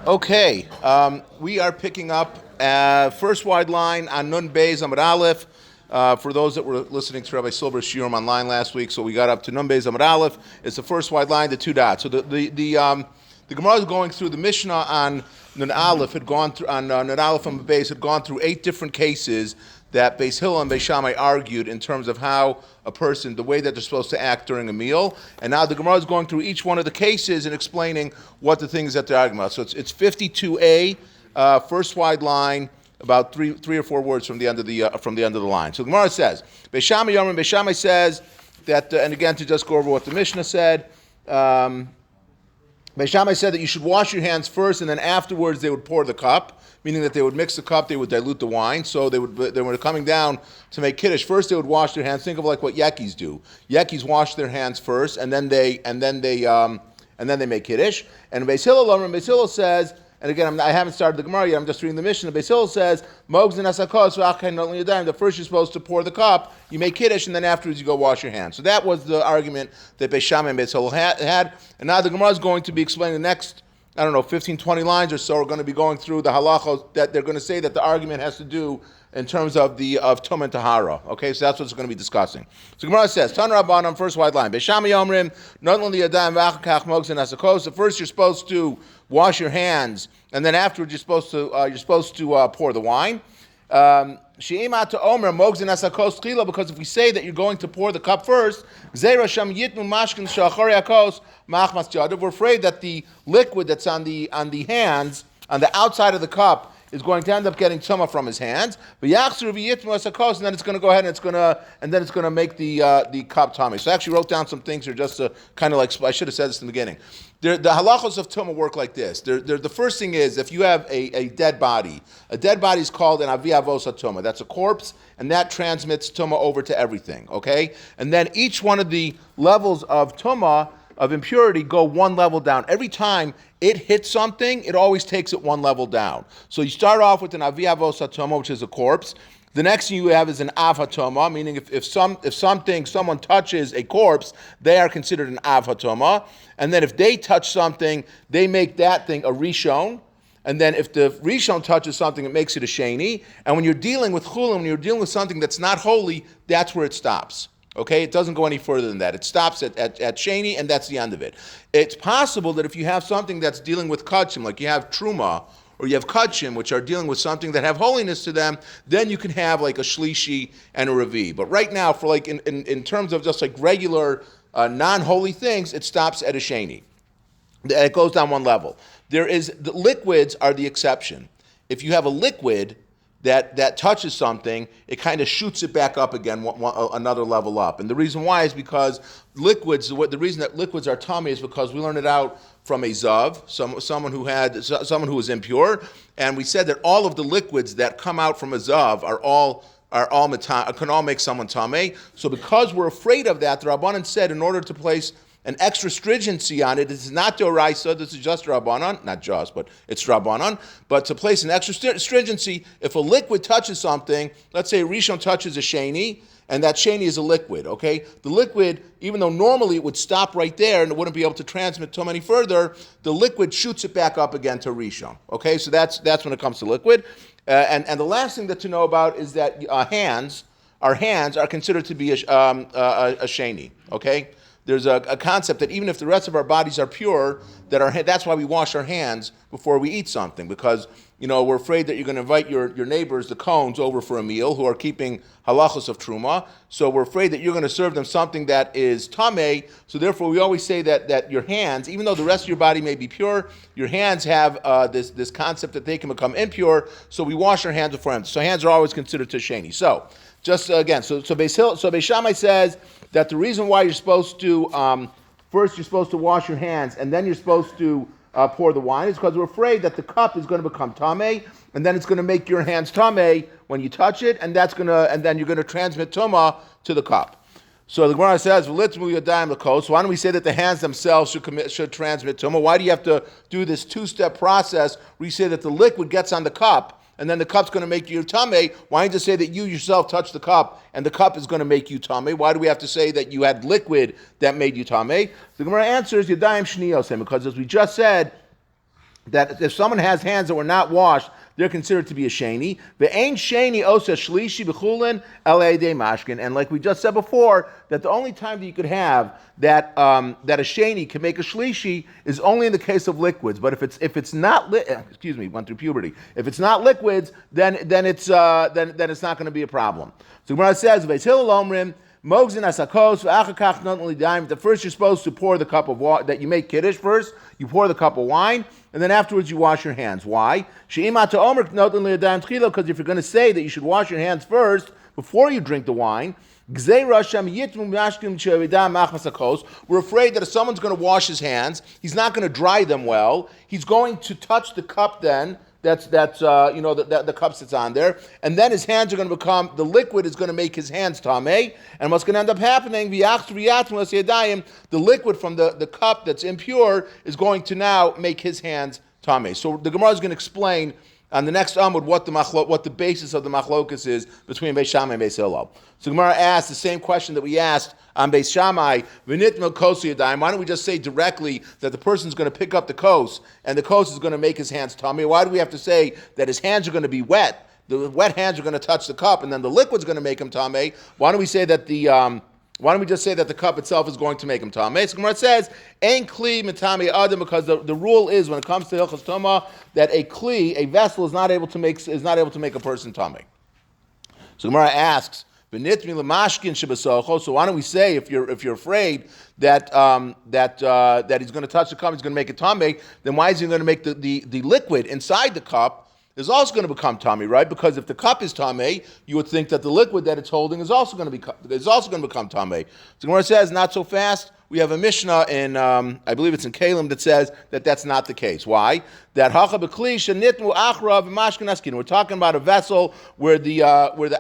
Okay, we are picking up first wide line on Nun Beis Amud Aleph. For those that were listening to Rabbi Silber's shiurim online last week, so we got up to Nun Beis Amud Aleph. It's the first wide line, the two dots. So the Gemara is going through the Mishnah on Nun Aleph had gone through on Nun Aleph and Beis had gone through 8 different cases that Beis Hillel and Beis Shammai argued in terms of how a person, the way that they're supposed to act during a meal. And now the Gemara is going through each one of the cases and explaining what the things that they're arguing about. So it's 52a, first wide line, about three or four words from the end of the line. So the Gemara says, Beis Shammai Yomrim, Beis Shammai says that, and again to just go over what the Mishnah said. Beis Shammai said that you should wash your hands first, and then afterwards they would pour the cup, meaning that they would mix the cup, they would dilute the wine. So they were coming down to make kiddush. First they would wash their hands. Think of like what Yekkis do. Yekkis wash their hands first, and then they make kiddush. And Beis Hillel says, and again I haven't started the Gemara yet. I'm just reading the Mishnah. Beis Hillel says, "Mogs and asakos v'achayin notli yadayim." The first you're supposed to pour the cup, you make kiddush, and then afterwards you go wash your hands. So that was the argument that Beis Shammai and Beis Hillel had. And now the Gemara is going to be explaining the next, 15, 20 lines or so. We're going to be going through the halachos that they're going to say that the argument has to do in terms of Tum and Tahara. Okay, so that's what it's going to be discussing. So Gemara says, Tan Rabbanan, first wide line. Beis Shammai Yomrim, not only Yadayim v'achakach mogs and asakos. The first you're supposed to wash your hands, and then afterwards you're supposed to pour the wine. She'ima to Omer mogs and asakos chila, because if we say that you're going to pour the cup first, zera sham yitnu mashkin shachari akos machmas jadav. We're afraid that the liquid that's on the hands, on the outside of the cup, is going to end up getting tumah from his hands. And then it's going to go ahead and it's going to make the cup tummy. So I actually wrote down some things here just to kind of like, I should have said this in the beginning. The halachos of tumah work like this. The first thing is, if you have a dead body is called an avi avos tumah. That's a corpse, and that transmits tumah over to everything. Okay, and then each one of the levels of tumah, of impurity, go one level down. Every time it hits something, it always takes it one level down. So you start off with an avi avos hatoma, which is a corpse. The next thing you have is an av hatoma, meaning if someone touches a corpse, they are considered an av hatoma. And then if they touch something, they make that thing a rishon. And then if the rishon touches something, it makes it a sheni. And when you're dealing with chulin, when you're dealing with something that's not holy, that's where it stops. Okay, it doesn't go any further than that. It stops at sheni, and that's the end of it. It's possible that if you have something that's dealing with kachim, like you have truma, or you have kachim, which are dealing with something that have holiness to them, then you can have like a shlishi and a revi. But right now, for like in terms of just like regular non-holy things, it stops at a sheni. It goes down one level. The liquids are the exception. If you have a liquid that touches something, it kind of shoots it back up again, another level up. And the reason why is because the reason that liquids are tummy is because we learned it out from a zav, someone who was impure, and we said that all of the liquids that come out from a zav can all make someone tummy. So because we're afraid of that, the Rabbanan said in order to place an extra stringency on it, this is not Doraisa, this is just Rabbanan, not just, but it's Rabbanan, but to place an extra stringency, if a liquid touches something, let's say Rishon touches a Sheni, and that Sheni is a liquid, okay? The liquid, even though normally it would stop right there and it wouldn't be able to transmit too many further, the liquid shoots it back up again to Rishon, okay? So that's when it comes to liquid. And the last thing that to know about is that our hands are considered to be a Sheni, okay? There's a concept that even if the rest of our bodies are pure, that's why we wash our hands before we eat something, because we're afraid that you're going to invite your neighbors, the Cones, over for a meal who are keeping halachos of truma. So we're afraid that you're going to serve them something that is tameh. So therefore, we always say that your hands, even though the rest of your body may be pure, your hands have this concept that they can become impure. So we wash our hands beforehand. So hands are always considered tasheni. So just again, so Beis Shammai says that the reason why you're supposed to first you're supposed to wash your hands and then you're supposed to pour the wine is because we're afraid that the cup is going to become tameh, and then it's going to make your hands tameh when you touch it, and then you're going to transmit tumah to the cup. So the Gemara says, so why don't we say that the hands themselves should transmit tumah? Why do you have to do this two-step process where you say that the liquid gets on the cup and then the cup's going to make you tameh? Why don't you just say that you yourself touch the cup and the cup is going to make you tameh? Why do we have to say that you had liquid that made you tameh? The Gemara answers, Yadayim Shniyosem, because as we just said, that if someone has hands that were not washed, they're considered to be a sheni. Ve'ein sheni osa shlishi b'chulin elei de mashkin. And like we just said before, that the only time that you could have that that a sheni can make a shlishi is only in the case of liquids. But if it's not went through puberty. If it's not liquids, then it's not going to be a problem. So Gemara says Veis Hillel Omrim. Mogzin asakos v'achakach not only dime. The first you're supposed to pour the cup of water that you make kiddush first. You pour the cup of wine, and then afterwards you wash your hands. Why? She'ima to omer not only dime tchilo, because if you're going to say that you should wash your hands first before you drink the wine, we're afraid that if someone's going to wash his hands, he's not going to dry them well. He's going to touch the cup then. The cup sits on there, and then his hands are going to become, the liquid is going to make his hands tameh, and what's going to end up happening, the liquid from the cup that's impure is going to now make his hands tameh. So the Gemara is going to explain on the next Amud what the basis of the machlokas is between Beis Shammai and Beis Hillel. So Gemara asked the same question that we asked on Beis Shammai. Why don't we just say directly that the person's going to pick up the kos and the kos is going to make his hands tummy? Why do we have to say that his hands are going to be wet? The wet hands are going to touch the cup and then the liquid's going to make him tummy. Why don't we say that why don't we just say that the cup itself is going to make him tameh? So Gemara says, "Ein kli mitami adam," because the rule is when it comes to hilchos toma that a vessel, is not able to make a person tameh. So Gemara asks, "V'nitmi l'mashkin shebesocho." So why don't we say if you're afraid that he's going to touch the cup, he's going to make it tameh, then why is he going to make the liquid inside the cup is also going to become tameh, right? Because if the cup is tameh, you would think that the liquid that it's holding is also going to become tameh. So Gemara says, not so fast. We have a Mishnah in, I believe it's in Kalim, that says that that's not the case. Why? That hacha b'kli shenitmu achrav mashkin askin. We're talking about a vessel where the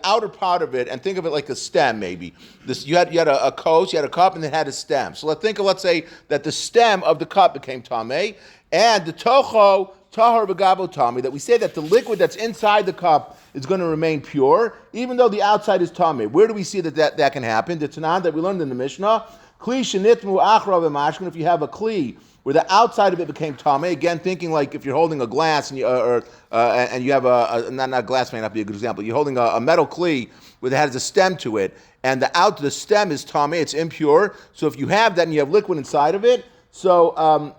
outer part of it, and think of it like a stem, maybe. You had a kos, you had a cup, and it had a stem. So let's say that the stem of the cup became tameh, and the tocho tahar v'gabo tami, that we say that the liquid that's inside the cup is going to remain pure, even though the outside is tameh. Where do we see that can happen? The Tanan that we learned in the Mishnah, kli shenitmu achrav v'mashkin. If you have a kli where the outside of it became tameh, again thinking like if you're holding a glass and you have not glass may not be a good example. You're holding a metal kli where it has a stem to it, and the stem is tameh, it's impure. So if you have that and you have liquid inside of it, so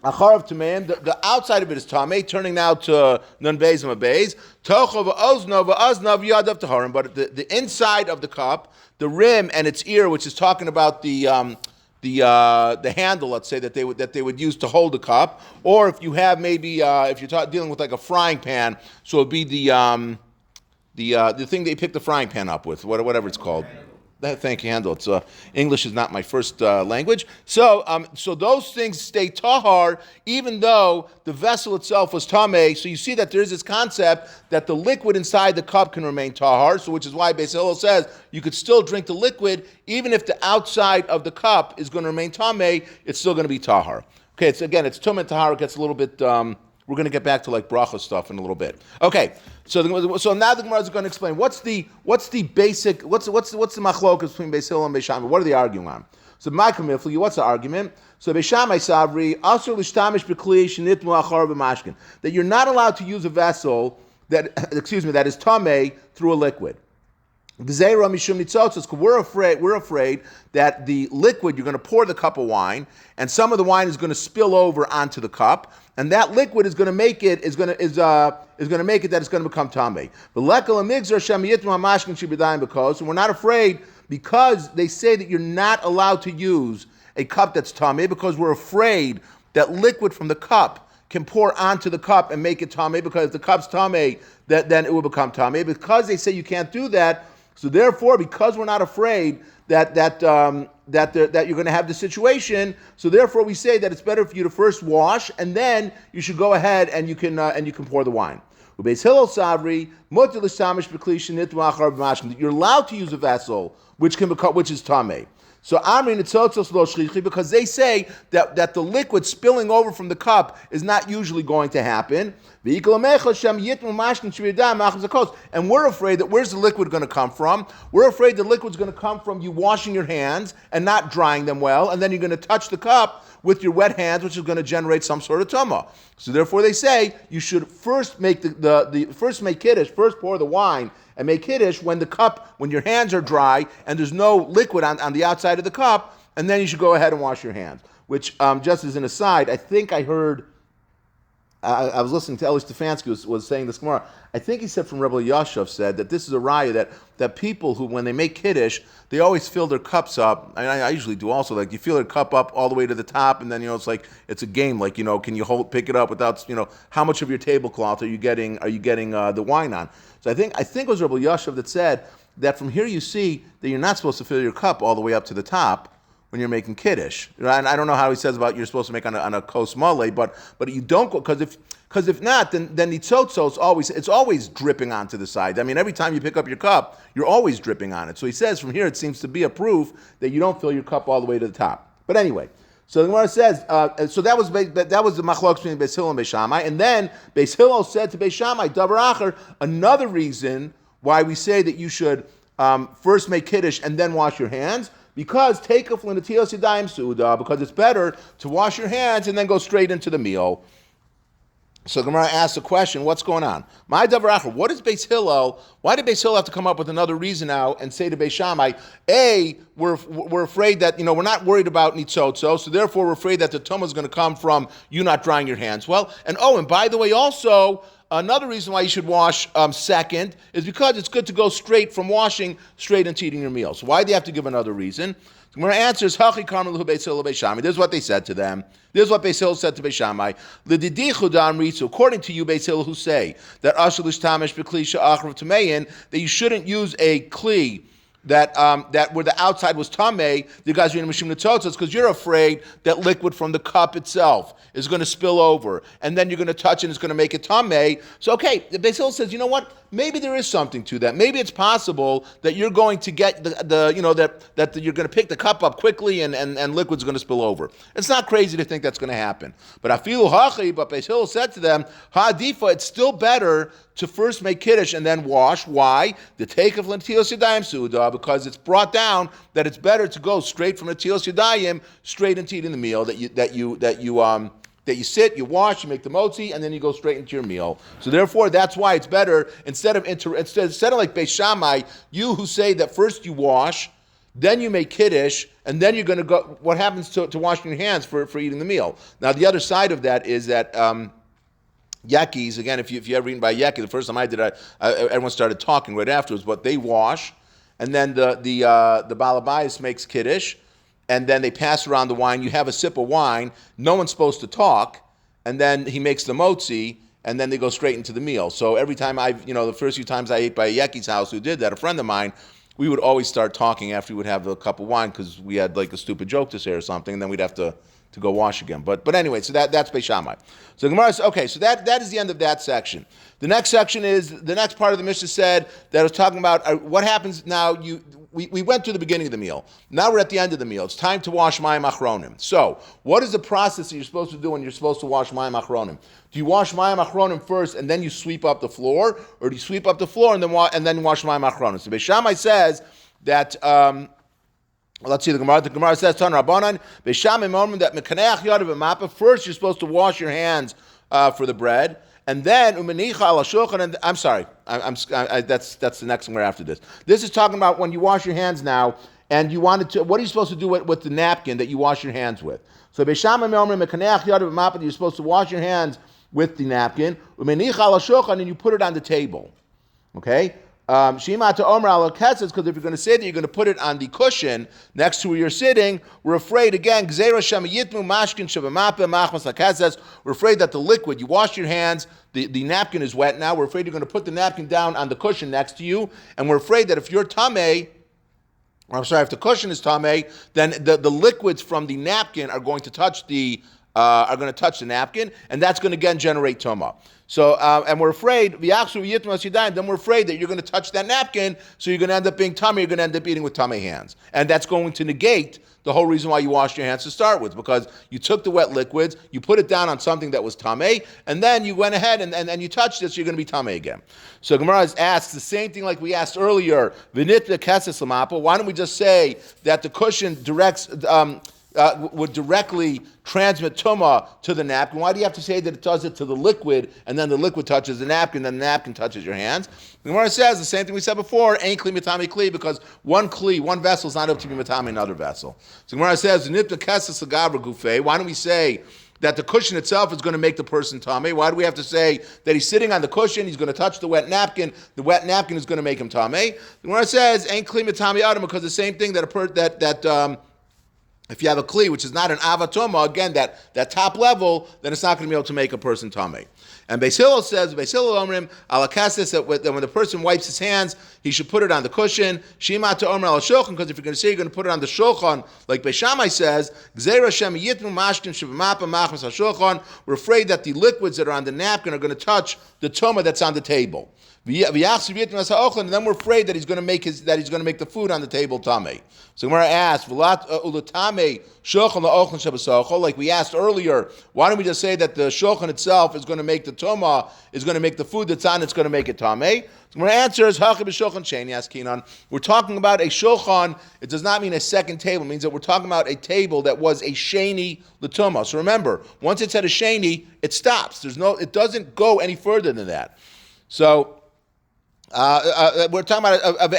Acharav Tameim, the outside of it is Tameh, turning now to Nun Beis and Beis. Tocho v'ozno v'oznav yadav taharim. But the inside of the cup, the rim and its ear, which is talking about the handle, let's say, that they would use to hold the cup, or if you have maybe if you're dealing with like a frying pan, so it'd be the thing that you pick the frying pan up with, whatever it's called. Thank you, handle. It's English is not my first language. So those things stay tahar, even though the vessel itself was tameh. So you see that there's this concept that the liquid inside the cup can remain tahar. So which is why Beis Hillel says you could still drink the liquid even if the outside of the cup is going to remain tameh. It's still going to be tahar. Okay, it's tumah and tahar. It gets a little bit. We're going to get back to like Berachos stuff in a little bit. Okay, so now the Gemara is going to explain what's the basic the machlokas between Beis Hillel and Beis Shammai. What are they arguing on? So what's the argument? So Beis Shammai savri asur l'shtamish b'kli shenitmu achar b'mashkin, that you're not allowed to use a vessel that is tameh through a liquid. We're afraid that the liquid, you're going to pour the cup of wine, and some of the wine is going to spill over onto the cup, and that liquid is going to make it that it's going to become tameh. And we're not afraid because they say that you're not allowed to use a cup that's tameh, because we're afraid that liquid from the cup can pour onto the cup and make it tameh, because if the cup's tameh, then it will become tameh. Because they say you can't do that, so therefore, because we're not afraid that you're going to have the situation, so therefore we say that it's better for you to first wash and then you should go ahead and you can pour the wine. Beis Hillel savri mutar l'shtamish b'kli shenitmu achar b'mashkin. You're allowed to use a vessel which is tameh. So Amrin Nitzotzos Lo Shchichi, because they say that the liquid spilling over from the cup is not usually going to happen. And we're afraid that where's the liquid going to come from? We're afraid the liquid's going to come from you washing your hands and not drying them well, and then you're going to touch the cup, with your wet hands, which is going to generate some sort of tumah. So therefore they say you should first make first make kiddush, first pour the wine and make kiddush when your hands are dry and there's no liquid on the outside of the cup, and then you should go ahead and wash your hands. Which, just as an aside, I think I heard, I was listening to Eli Stefanski was saying this Gemara. I think he said from Rebbe Yashav said that this is a raya that people who, when they make kiddush, they always fill their cups up. And I usually do also. Like you fill your cup up all the way to the top, and then it's like it's a game. Like can you pick it up without how much of your tablecloth are you getting the wine on? So I think it was Rebbe Yashav that said that from here you see that you're not supposed to fill your cup all the way up to the top when you're making kiddush. And I don't know how he says about you're supposed to make on a kos male, but you don't go, because if not, then the tzotzo it's always dripping onto the side. I mean, every time you pick up your cup, you're always dripping on it. So he says from here it seems to be a proof that you don't fill your cup all the way to the top. But anyway, so the Gemara says, so that was the machlokes between Beis Hillel and Beis Shammai, and then Beis Hillel said to Beis Shammai, davar acher, another reason why we say that you should first make kiddush and then wash your hands. Because take because it's better to wash your hands and then go straight into the meal. So Gemara asks the question, what's going on? My davar acher, what is Beis Hillel? Why did Beis Hillel have to come up with another reason now and say to Beis Shammai, we're afraid that, we're not worried about nitzotzo, so therefore we're afraid that the tumah is going to come from you not drying your hands. Well, and by the way, also, another reason why you should wash second is because it's good to go straight from washing straight into eating your meal. So why do you have to give another reason? The Gemara answers, Hachi Karmel Hu Beis Hillel Beis Shammai. This is what they said to them. This is what Beis Hillel said to Beis Shammai. L'didi chudam ritzu. According to you, Beis Hillel, who say that ashel ishtamish b'kli she'achrav tamein, that you shouldn't use a kli that where the outside was tamei, the guys are in mishum netzotzos, because you're afraid that liquid from the cup itself is going to spill over, and then you're going to touch it and it's going to make it tamei. So okay, the Beis Hillel says, you know what? Maybe there is something to that. Maybe it's possible that you're going to get that you're going to pick the cup up quickly and liquid's going to spill over. It's not crazy to think that's going to happen. But afilu hachi, but Beis Hillel said to them, ha'adifa, it's still better to first make kiddush and then wash. Why? The take of netilas yadayim suda, because it's brought down that it's better to go straight from netilas yadayim straight into eating the meal. That you sit, you wash, you make the motzi, and then you go straight into your meal. So therefore, that's why it's better instead of like Beis Shammai, you who say that first you wash, then you make kiddush, and then you're going to go. What happens to washing your hands for eating the meal? Now the other side of that is that. Yakis, again, if you ever eaten by Yaki, the first time I did it, everyone started talking right afterwards, but they wash, and then the Balabayas makes Kiddush, and then they pass around the wine. You have a sip of wine, no one's supposed to talk, and then he makes the motzi, and then they go straight into the meal. So every time the first few times I ate by Yaki's house who did that, a friend of mine, we would always start talking after we would have a cup of wine because we had like a stupid joke to say or something, and then we'd have to go wash again. But anyway, so that's Beis Shammai. So Gemara says, okay, so that is the end of that section. The next section is, the next part of the Mishnah said that it was talking about what happens now. We went to the beginning of the meal. Now we're at the end of the meal. It's time to wash mayim achronim. So what is the process that you're supposed to do when you're supposed to wash mayim achronim? Do you wash mayim achronim first and then you sweep up the floor? Or do you sweep up the floor and then wash mayim achronim? So Beis Shammai says that... let's see, the Gemara says, Tan Rabbanan, Beis Shammai moment that mekaneach yadav b'mapa. First, you're supposed to wash your hands for the bread, and then umenicha al shulchan. And I'm sorry, that's the next one after this. This is talking about when you wash your hands now, and you wanted to. What are you supposed to do with the napkin that you wash your hands with? So Beis Shammai moment mekaneach yadav b'mapa. You're supposed to wash your hands with the napkin, umenicha al shulchan, and you put it on the table. Okay. Shima to Omer al Ketzes, because if you're going to say that you're going to put it on the cushion next to where you're sitting, we're afraid again. We're afraid that the liquid, you wash your hands, the napkin is wet now. We're afraid you're going to put the napkin down on the cushion next to you, and we're afraid that if you're tamei, if the cushion is tamei, then the liquids from the napkin are going to touch the napkin, and that's going to again generate tumah. So, and we're afraid, then we're afraid that you're going to touch that napkin, so you're going to end up being tummy, you're going to end up eating with tummy hands. And that's going to negate the whole reason why you washed your hands to start with, because you took the wet liquids, you put it down on something that was tummy, and then you went ahead and you touched it, so you're going to be tummy again. So Gemara asks the same thing like we asked earlier, why don't we just say that the cushion directs... would directly transmit tumah to the napkin. Why do you have to say that it does it to the liquid, and then the liquid touches the napkin, then the napkin touches your hands? The Gemara says the same thing we said before, ain't kli mitami kli, because one vessel is not able to be mitami another vessel. So the Gemara says, why don't we say that the cushion itself is going to make the person tummy? Why do we have to say that he's sitting on the cushion, he's going to touch the wet napkin is going to make him tummy? The Gemara says, ain't kli mitami adam, because the same thing that if you have a kli, which is not an avatoma, again, that top level, then it's not going to be able to make a person tamei. And Beis Hillel says, Beis Hillel omrim, alakasis, that when the person wipes his hands, he should put it on the cushion. Shima to omer al shulchan, because if you're going to say you're going to put it on the shulchan, like Beis Shammai says, Gzeira Shem yitmu mashkin shevamapa machmas al shulchan, we're afraid that the liquids that are on the napkin are going to touch the tuma that's on the table. And then we're afraid that he's going to make the food on the table tamei. So Gemara asks, like we asked earlier, why don't we just say that the shulchan itself is going to make the tuma, is going to make the food that's on, it's going to make it tamei? So Gemara answers, we're talking about a shulchan. It does not mean a second table. It means that we're talking about a table that was a sheni l'tuma. So remember, once it's at a sheni, it stops. It doesn't go any further than that. So we're talking about the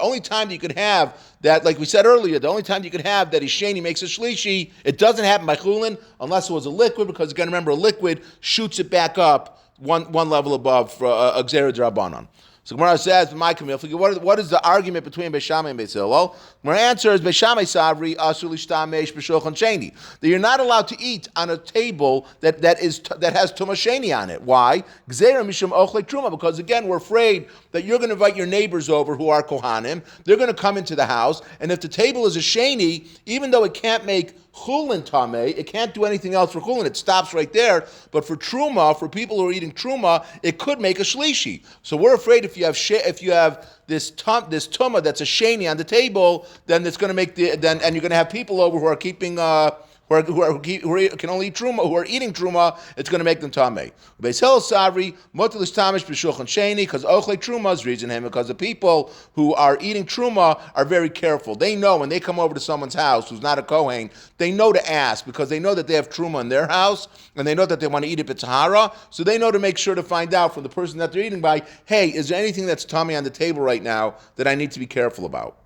only time that you could have that, like we said earlier, the only time you could have that Isheni makes a shlishi, it doesn't happen by chulin unless it was a liquid, because again, remember, a liquid shoots it back up one level above for a gzera d'Rabbanan. So Gemara says, what is the argument between Beis Shammai and Beis Hillel? Gemara answers, Beis Shammai savri asur lishtamesh b'shulchan sheni, that you're not allowed to eat on a table that has tumah sheni on it. Why? Gzeira mishum ochlei truma, because again, we're afraid that you're going to invite your neighbors over who are kohanim. They're going to come into the house, and if the table is a sheni, even though it can't make chulin tameh, it can't do anything else for chulin. It stops right there. But for truma, for people who are eating truma, it could make a shlishi. So we're afraid if you have this tumah that's a sheni on the table, then it's going to make and you're going to have people over who are keeping. Who can only eat truma, who are eating truma, it's going to make them tamei. Beis Hillel savri motilish tamish b'shulchan sheni, because ochlei truma is reason him, because the people who are eating truma are very careful. They know when they come over to someone's house who's not a kohen, they know to ask, because they know that they have truma in their house, and they know that they want to eat it b'tahara, so they know to make sure to find out from the person that they're eating by, hey, is there anything that's tamei on the table right now that I need to be careful about?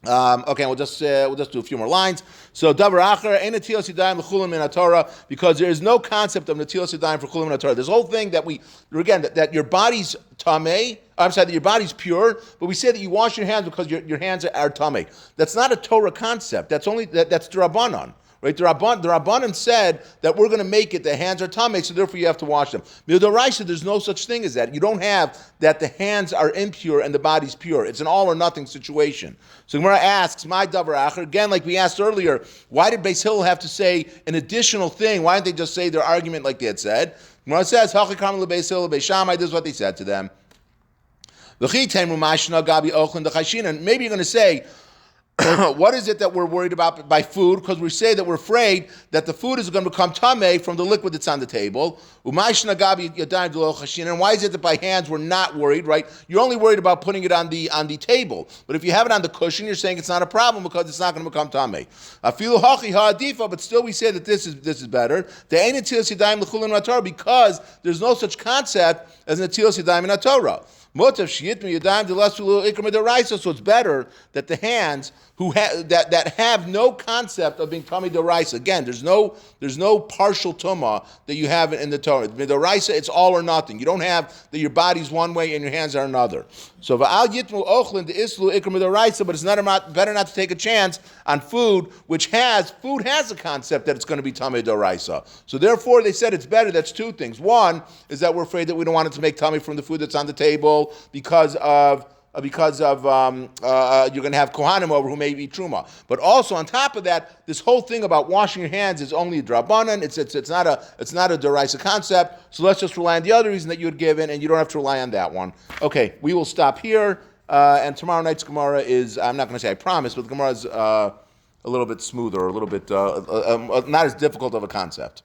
Okay, we'll just do a few more lines. So davar acher ein netilas yadayim l'chulim min haTorah, because there is no concept of netilas yadayim for chulim min haTorah. This whole thing that your body's tamei. I'm sorry, that your body's pure, but we say that you wash your hands because your hands are tamei. That's not a Torah concept. That's d'Rabbanan. Right, the Rabbanan said that we're going to make it, the hands are tamei, so therefore you have to wash them. Midoraisa, there's no such thing as that. You don't have that the hands are impure and the body's pure. It's an all or nothing situation. So Gemara asks, my davar acher, again, like we asked earlier, why did Beis Hillel have to say an additional thing? Why didn't they just say their argument like they had said? Gemara says, Hachikam leBeis Hillel, Beis Shammai, this is what they said to them. And maybe you're going to say, what is it that we're worried about by food? Because we say that we're afraid that the food is going to become tamei from the liquid that's on the table. And why is it that by hands we're not worried, right? You're only worried about putting it on the table. But if you have it on the cushion, you're saying it's not a problem because it's not going to become tamei. But still we say that this is better. Because there's no such concept as netilas yadayim in HaTorah. So it's better that the hands that have no concept of being tamei d'oraisa. Again, there's no partial tumah that you have in the Torah. D'oraisa, it's all or nothing. You don't have that your body's one way and your hands are another. So va'al yitmu ochlin de'islu ikram d'oraisa, but it's better not to take a chance on food has a concept that it's going to be tamei d'oraisa. So therefore, they said it's better. That's two things. One is that we're afraid that we don't want it to make tamei from the food that's on the table because of you're going to have kohanim over who may eat truma. But also on top of that, this whole thing about washing your hands is only a drabanan. It's not a deraisa concept. So let's just rely on the other reason that you had given, and you don't have to rely on that one. Okay, we will stop here. And tomorrow night's Gemara is, I'm not going to say I promise, but the Gemara is a little bit smoother, a little bit not as difficult of a concept.